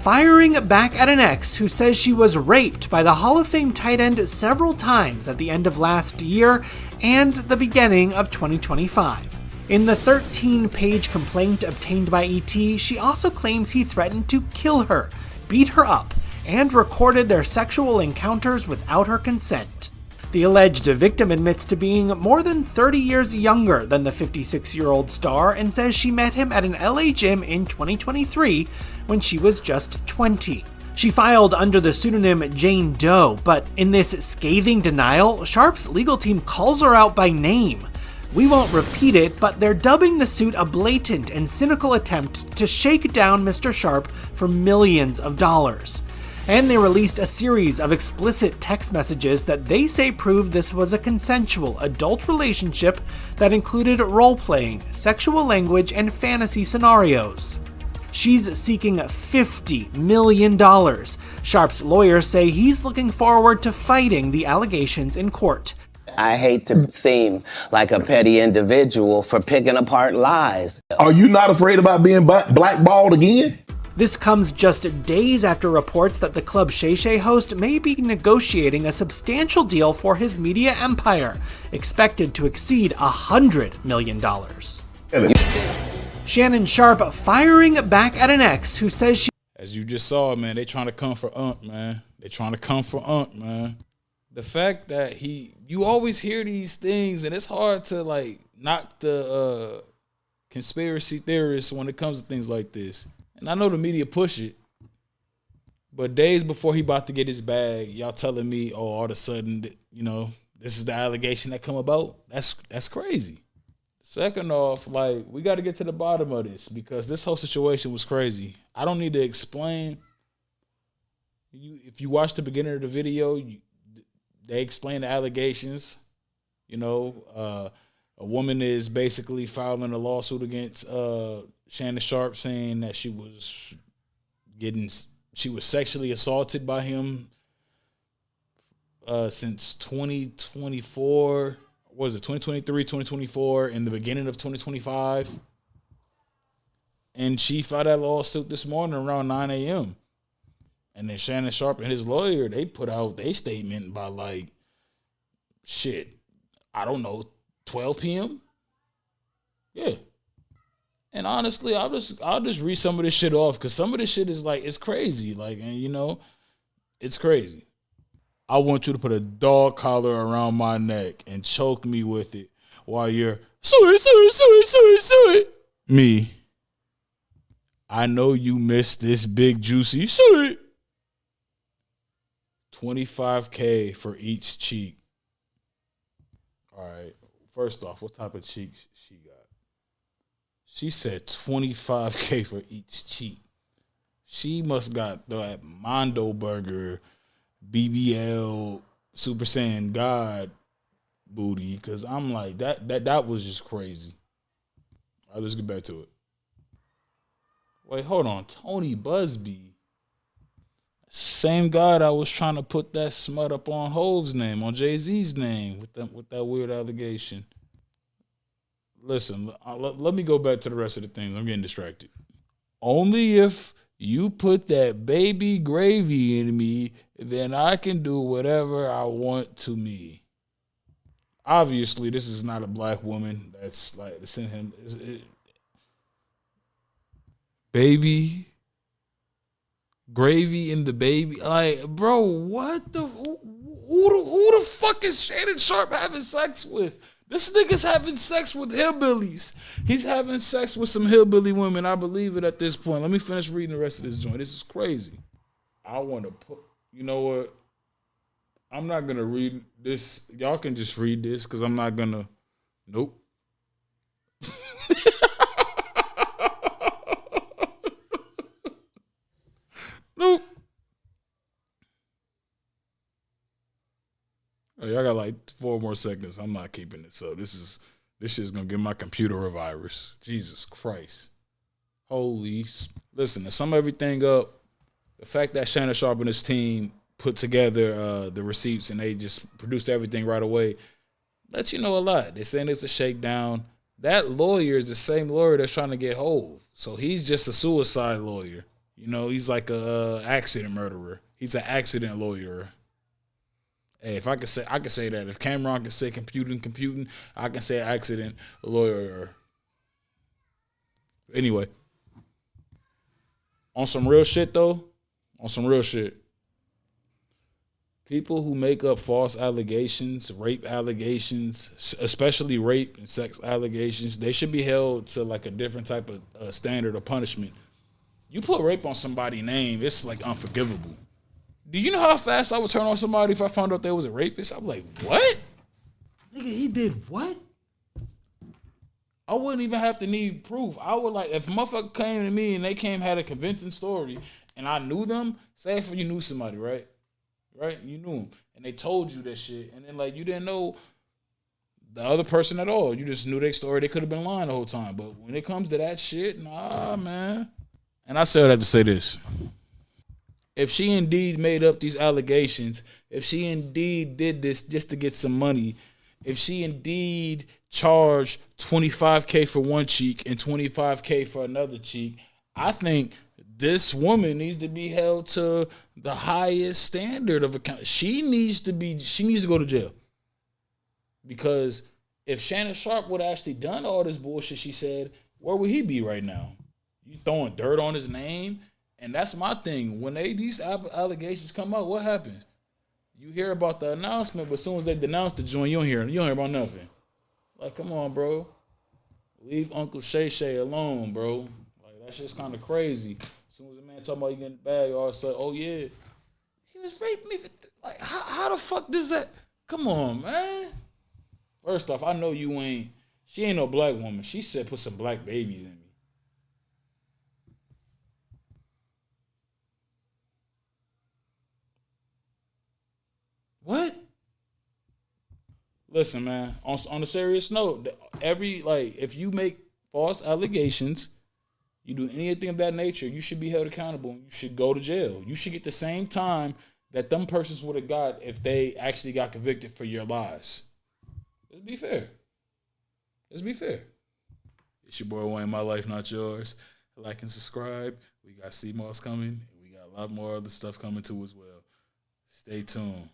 Firing back at an ex who says she was raped by the Hall of Fame tight end several times at the end of last year and the beginning of 2025. In the 13-page complaint obtained by ET, she also claims he threatened to kill her, beat her up, and recorded their sexual encounters without her consent. The alleged victim admits to being more than 30 years younger than the 56-year-old star and says she met him at an LA gym in 2023 when she was just 20. She filed under the pseudonym Jane Doe, but in this scathing denial, Sharpe's legal team calls her out by name. We won't repeat it, but they're dubbing the suit a blatant and cynical attempt to shake down Mr. Sharpe for millions of dollars. And they released a series of explicit text messages that they say prove this was a consensual adult relationship that included role-playing, sexual language, and fantasy scenarios. She's seeking $50 million. Sharpe's lawyers say he's looking forward to fighting the allegations in court. I hate to seem like a petty individual for picking apart lies. Are you not afraid about being blackballed again? This comes just days after reports that the Club Shay Shay host may be negotiating a substantial deal for his media empire, expected to exceed $100 million. Shannon Sharpe firing back at an ex who says she... As you just saw, man, they trying to come for Unc, man. They trying to come for Unc, man. The fact that you always hear these things, and it's hard to, like, knock the conspiracy theorists when it comes to things like this. And I know the media push it, but days before he about to get his bag, y'all telling me, oh, all of a sudden, you know, this is the allegation that come about? That's crazy. Second off, like, we got to get to the bottom of this because this whole situation was crazy. I don't need to explain. If you watch the beginning of the video, they explain the allegations. You know, a woman is basically filing a lawsuit against Shannon Sharpe, saying that she was sexually assaulted by him since 2024. What was it, 2023, 2024, in the beginning of 2025. And she filed that lawsuit this morning around 9 a.m. And then Shannon Sharpe and his lawyer, they put out their statement by, like, I don't know, 12 p.m.? Yeah. And honestly, I'll just read some of this shit off because some of this shit is, like, it's crazy. Like, and you know, it's crazy. I want you to put a dog collar around my neck and choke me with it while you're suey. Me. I know you missed this big juicy suey. $25K for each cheek. All right. First off, what type of cheeks she got? She said $25K for each cheek. She must got that Mondo Burger, BBL, Super Saiyan God booty, because I'm like, that was just crazy. All right, let's get back to it. Wait, hold on. Tony Busby. Same guy that was trying to put that smut up on Hove's name, on Jay-Z's name, with that weird allegation. Listen, let me go back to the rest of the things. I'm getting distracted. Only if you put that baby gravy in me, then I can do whatever I want to me. Obviously, this is not a black woman that's like sending him. Baby gravy in the baby. Like, bro, what the? Who the fuck is Shannon Sharpe having sex with? This nigga's having sex with hillbillies. He's having sex with some hillbilly women. I believe it at this point. Let me finish reading the rest of this joint. This is crazy. I want to put, you know what? I'm not going to read this. Y'all can just read this because I'm not going to. Nope. Nope. Hey, I got like 4 more seconds. I'm not keeping this up. This shit's gonna give my computer a virus. Jesus Christ. Listen, to sum everything up, the fact that Shannon Sharpe and his team put together the receipts and they just produced everything right away lets you know a lot. They're saying it's a shakedown. That lawyer is the same lawyer that's trying to get Hove. So he's just a suicide lawyer. You know, he's like a accident murderer. He's an accident lawyer. Hey, if I could say that. If Cameron could say computing, I can say accident lawyer. Anyway, on some real shit though, people who make up false allegations, rape allegations, especially rape and sex allegations, they should be held to like a different type of standard of punishment. You put rape on somebody's name, it's like unforgivable. Do you know how fast I would turn on somebody if I found out they was a rapist? I'm like, what? Nigga, he did what? I wouldn't even have to need proof. I would like, if a motherfucker came to me and they had a convincing story and I knew them, say if you knew somebody, right? Right? You knew them. And they told you that shit. And then like you didn't know the other person at all. You just knew their story. They could have been lying the whole time. But when it comes to that shit, nah, man. And I still have to say this. If she indeed made up these allegations, if she indeed did this just to get some money, if she indeed charged $25K for one cheek and $25K for another cheek, I think this woman needs to be held to the highest standard of account. She needs to go to jail. Because if Shannon Sharpe would have actually done all this bullshit she said, where would he be right now? You throwing dirt on his name? And that's my thing. When these allegations come out, what happens? You hear about the announcement, but as soon as they denounce the joint, you don't hear about nothing. Like, come on, bro. Leave Uncle Shay Shay alone, bro. Like, that shit's kind of crazy. As soon as a man talking about you getting the bag, all of a sudden, oh, yeah. He was raping me. Like, how the fuck does that? Come on, man. First off, I know you ain't. She ain't no black woman. She said put some black babies in me. What? Listen, man. On a serious note, if you make false allegations, you do anything of that nature, you should be held accountable. You should go to jail. You should get the same time that them persons would have got if they actually got convicted for your lies. Let's be fair. It's your boy Wayne, my life, not yours. Like and subscribe. We got CMOS coming. We got a lot more other stuff coming too as well. Stay tuned.